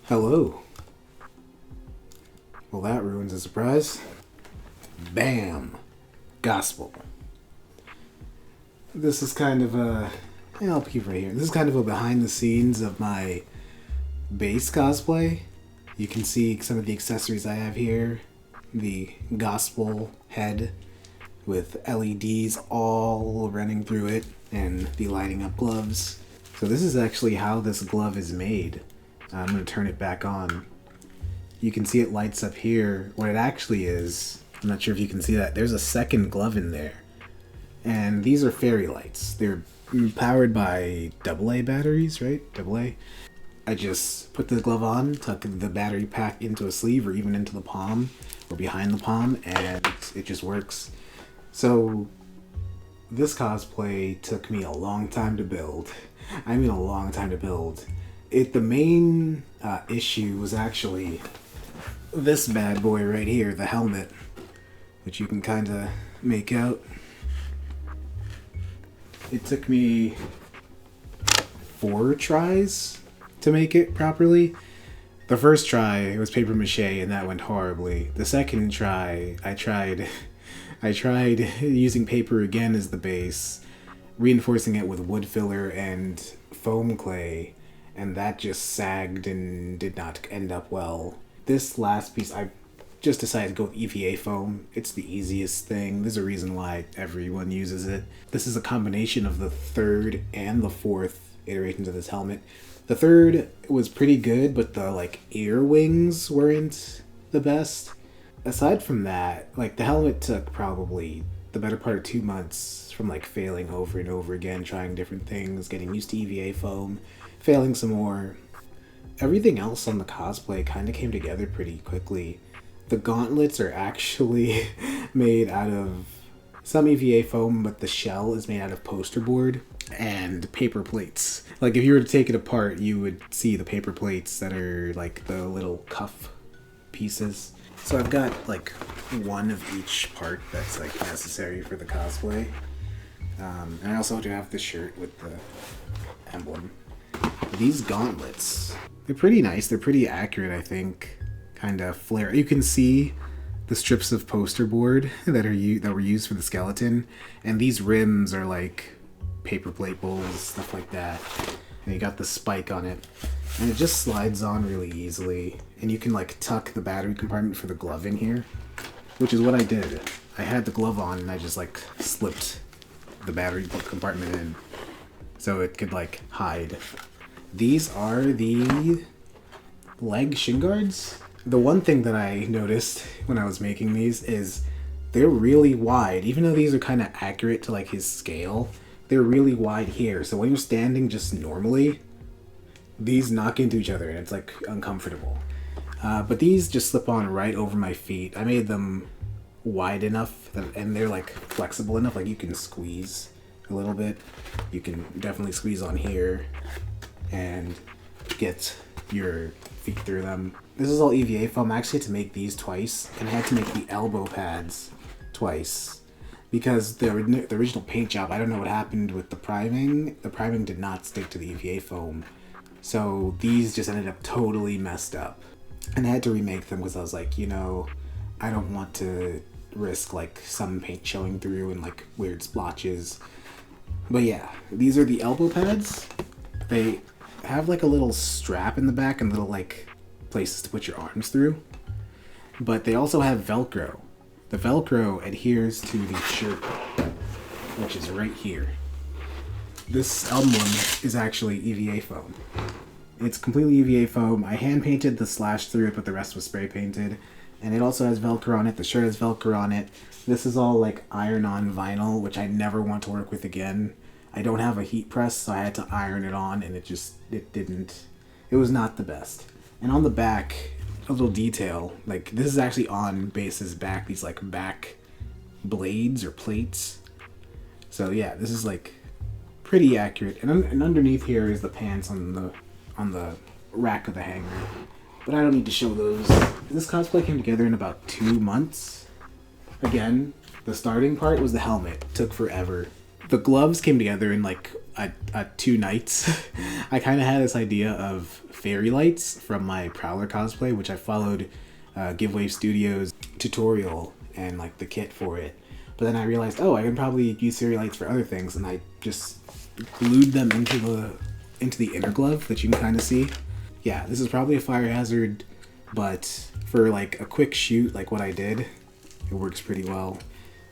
Hello. Well, that ruins the surprise. Bam! Gospel. This is kind of a... I'll keep right here. This is kind of a behind the scenes of my bass cosplay. You can see some of the accessories I have here. The gospel head with LEDs all running through it and the lighting up gloves. So this is actually how this glove is made. I'm going to turn it back on. You can see it lights up here. What it actually is, I'm not sure if you can see that, there's a second glove in there. And these are fairy lights. They're powered by AA batteries, right? AA. I just put the glove on, tuck the battery pack into a sleeve or even into the palm or behind the palm, and it just works. So this cosplay took me a long time to build. I mean a long time to build. The main issue was actually this bad boy right here, the helmet, which you can kind of make out. It took me 4 tries to make it properly. The first try was paper mache and that went horribly. The second try, I tried using paper again as the base, reinforcing it with wood filler and foam clay, and that just sagged and did not end up well. This last piece, I just decided to go with EVA foam. It's the easiest thing. There's a reason why everyone uses it. This is a combination of the 3rd and the 4th iterations of this helmet. The 3rd was pretty good, but the ear wings weren't the best. Aside from that, the helmet took probably the better part of 2 months from failing over and over again, trying different things, getting used to EVA foam, failing some more. Everything else on the cosplay kind of came together pretty quickly. The gauntlets are actually made out of some EVA foam, but the shell is made out of poster board and paper plates. If you were to take it apart, you would see the paper plates that are the little cuff pieces. So I've got one of each part that's necessary for the cosplay. And I also do have the shirt with the emblem. These gauntlets, they're pretty nice. They're pretty accurate, I think. Kind of flare. You can see the strips of poster board that were used for the skeleton, and these rims are paper plate bowls, stuff like that. And you got the spike on it, and it just slides on really easily. And you can tuck the battery compartment for the glove in here, which is what I did. I had the glove on, and I just slipped the battery compartment in, so it could hide. These are the leg shin guards. The one thing that I noticed when I was making these is they're really wide. Even though these are kind of accurate to his scale, they're really wide here. So when you're standing just normally, these knock into each other and it's uncomfortable. But these just slip on right over my feet. I made them wide enough and they're flexible enough, you can squeeze a little bit. You can definitely squeeze on here and get your feet through them. This is all EVA foam. I actually had to make these twice, and I had to make the elbow pads twice because the original paint job, I don't know what happened with the priming. The priming did not stick to the EVA foam, so these just ended up totally messed up. And I had to remake them because I was I don't want to risk some paint showing through and weird splotches. But yeah, these are the elbow pads. They have a little strap in the back and little places to put your arms through, but they also have Velcro. The Velcro adheres to the shirt, which is right here. This emblem is actually EVA foam. It's completely EVA foam. I hand painted the slash through it, but the rest was spray painted, and it also has Velcro on it. The shirt has Velcro on it. This is all iron-on vinyl, which I never want to work with again. I don't have a heat press, so I had to iron it on, and it was not the best. And on the back, a little detail, this is actually on Bass's back, these back blades or plates. So yeah, this is pretty accurate. And underneath here is the pants on the rack of the hanger. But I don't need to show those. This cosplay came together in about 2 months. Again, the starting part was the helmet. It took forever. The gloves came together in like 2 nights. I kind of had this idea of fairy lights from my Prowler cosplay, which I followed Giveaway Studios tutorial and like the kit for it. But then I realized, oh, I can probably use fairy lights for other things, and I just glued them into the inner glove that you can kind of see. Yeah, this is probably a fire hazard, but for like a quick shoot like what I did, it works pretty well.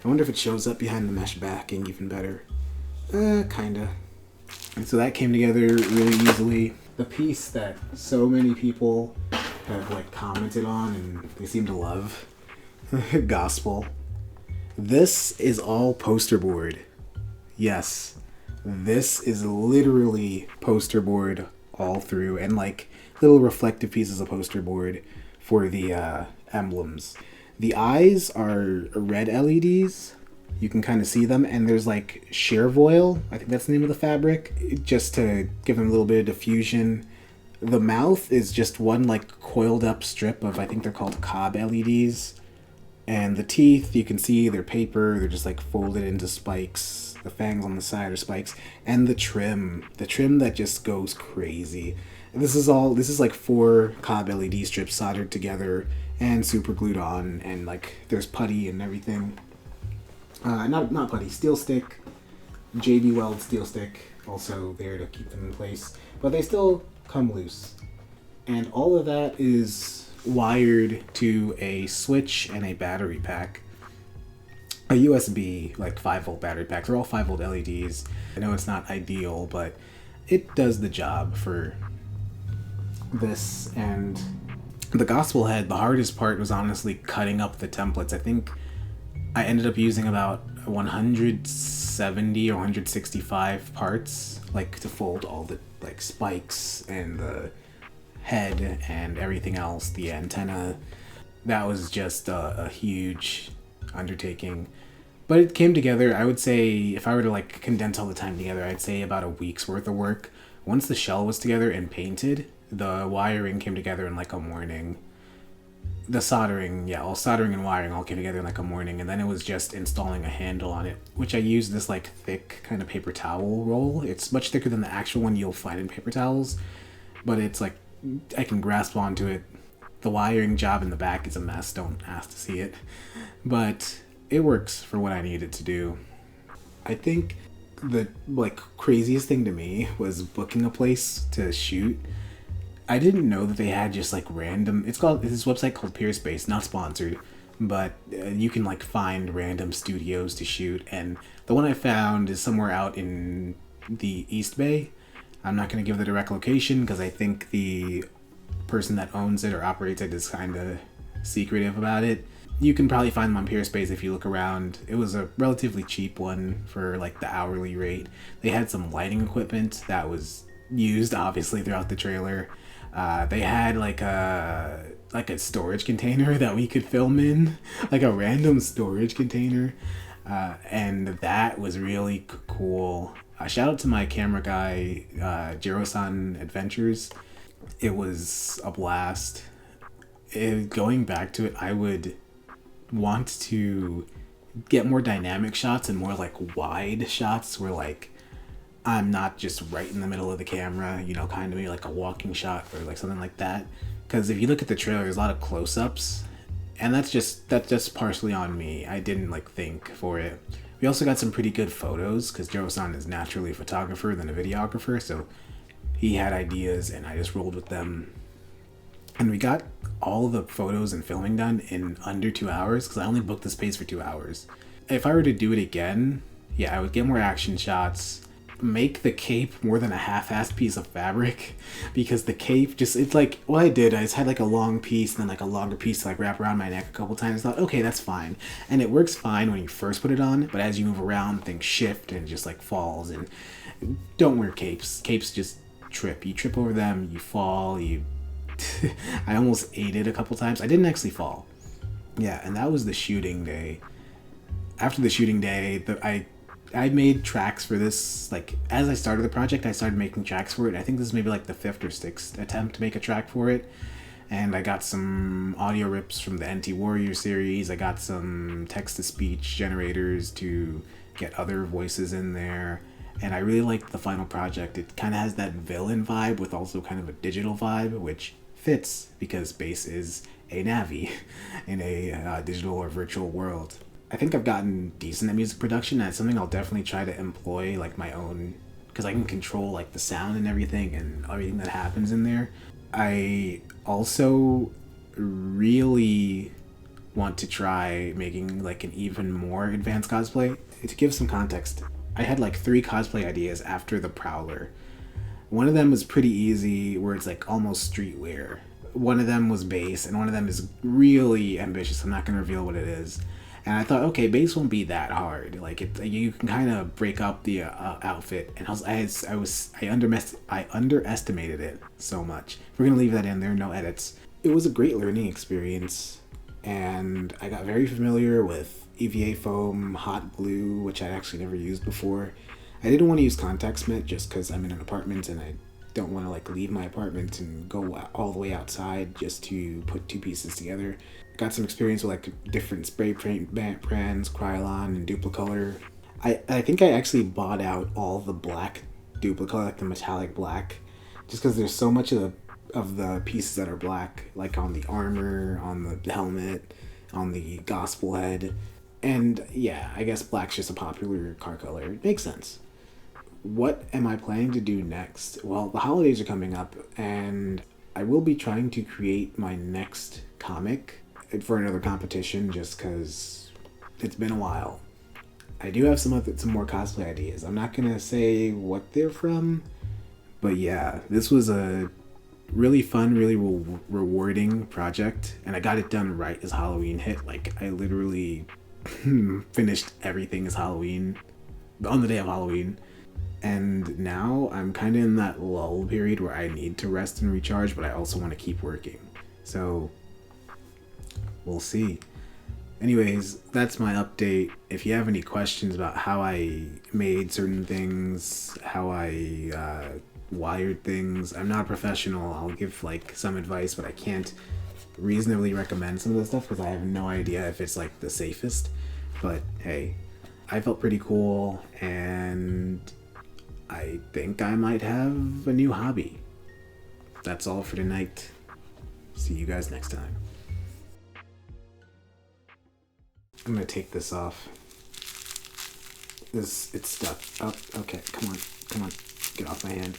I wonder if it shows up behind the mesh backing even better. Kinda. And so that came together really easily. The piece that so many people have like commented on and they seem to love, Gospel. This is all poster board. Yes, this is literally poster board all through, and like little reflective pieces of poster board for the emblems. The eyes are red LEDs. You can kind of see them, and there's like sheer voile. I think that's the name of the fabric, just to give them a little bit of diffusion. The mouth is just one like coiled up strip of, I think they're called cob LEDs. And the teeth, you can see they're paper. They're just like folded into spikes. The fangs on the side are spikes. And the trim that just goes crazy. This is like 4 cob LED strips soldered together and super glued on, and like there's putty and everything. Not putty, steel stick, JB Weld steel stick, also there to keep them in place, but they still come loose. And all of that is wired to a switch and a battery pack. A USB, like 5-volt battery pack. They're all 5-volt LEDs. I know it's not ideal, but it does the job for this. And the Gospel head, the hardest part was honestly cutting up the templates. I think I ended up using about 170 or 165 parts, like to fold all the like spikes and the head and everything else, the antenna. That was just a huge undertaking, but it came together. I would say if I were to like condense all the time together, I'd say about a week's worth of work. Once the shell was together and painted, the wiring came together in like a morning. The soldering and wiring all came together in like a morning, and then it was just installing a handle on it, which I used this like thick kind of paper towel roll. It's much thicker than the actual one you'll find in paper towels, but it's like I can grasp onto it. The wiring job in the back is a mess, don't ask to see it, but it works for what I need it to do. I think the like craziest thing to me was booking a place to shoot. I didn't know that they had just like random, it's this website called Peerspace, not sponsored, but you can like find random studios to shoot, and the one I found is somewhere out in the East Bay. I'm not going to give the direct location because I think the person that owns it or operates it is kind of secretive about it. You can probably find them on Peerspace if you look around. It was a relatively cheap one for like the hourly rate. They had some lighting equipment that was used obviously throughout the trailer. They had like a storage container that we could film in, like a random storage container, and that was really cool. Shout out to my camera guy, Jiro-san Adventures. It was a blast. Going back to it, I would want to get more dynamic shots and more like wide shots where like I'm not just right in the middle of the camera, you know, kind of maybe like a walking shot or like something like that. Because if you look at the trailer, there's a lot of close-ups, and that's just partially on me. I didn't like think for it. We also got some pretty good photos because Jiro-san is naturally a photographer than a videographer, so he had ideas and I just rolled with them. And we got all the photos and filming done in under 2 hours because I only booked the space for 2 hours. If I were to do it again, yeah, I would get more action shots, make the cape more than a half-assed piece of fabric, because the cape just, it's like, what I did, I just had like a long piece and then like a longer piece to like wrap around my neck a couple times. I thought, okay, that's fine. And it works fine when you first put it on, but as you move around, things shift and it just like falls. And don't wear capes. Capes just trip. You trip over them, you fall, I almost ate it a couple times. I didn't actually fall. Yeah, and that was the shooting day. After the shooting day, I made tracks for this, like, as I started the project, I started making tracks for it. I think this is maybe like the 5th or 6th attempt to make a track for it. And I got some audio rips from the NT Warrior series. I got some text-to-speech generators to get other voices in there. And I really liked the final project. It kind of has that villain vibe with also kind of a digital vibe, which fits because bass is a Navi in a digital or virtual world. I think I've gotten decent at music production. That's something I'll definitely try to employ, like my own, because I can control like the sound and everything that happens in there. I also really want to try making like an even more advanced cosplay. To give some context, I had like 3 cosplay ideas after the Prowler. One of them was pretty easy, where it's like almost streetwear. One of them was bass, and one of them is really ambitious. I'm not going to reveal what it is. And I thought, okay, bass won't be that hard. Like you can kind of break up the outfit. And I underestimated it so much. We're gonna leave that in there, no edits. It was a great learning experience, and I got very familiar with EVA foam, hot glue, which I actually never used before. I didn't want to use contact cement just because I'm in an apartment and I don't want to like leave my apartment and go all the way outside just to put 2 pieces together. Got some experience with like different spray paint brands, Krylon and Duplicolor. I think I actually bought out all the black Duplicolor, like the metallic black, just because there's so much of the pieces that are black, like on the armor, on the helmet, on the gospel head. And yeah, I guess black's just a popular car color. It makes sense. What am I planning to do next? Well, the holidays are coming up, and I will be trying to create my next comic for another competition just because it's been a while. I do have some more cosplay ideas. I'm not going to say what they're from, but yeah, this was a really fun, really rewarding project, and I got it done right as Halloween hit. Like, I literally finished everything as Halloween, on the day of Halloween. And now I'm kind of in that lull period where I need to rest and recharge, but I also want to keep working. So, we'll see. Anyways, that's my update. If you have any questions about how I made certain things, how I wired things, I'm not a professional. I'll give like some advice, but I can't reasonably recommend some of the stuff because I have no idea if it's like the safest. But hey, I felt pretty cool, and I think I might have a new hobby. That's all for tonight. See you guys next time. I'm gonna take this off. It's stuck. Oh, okay, come on. Get off my hand.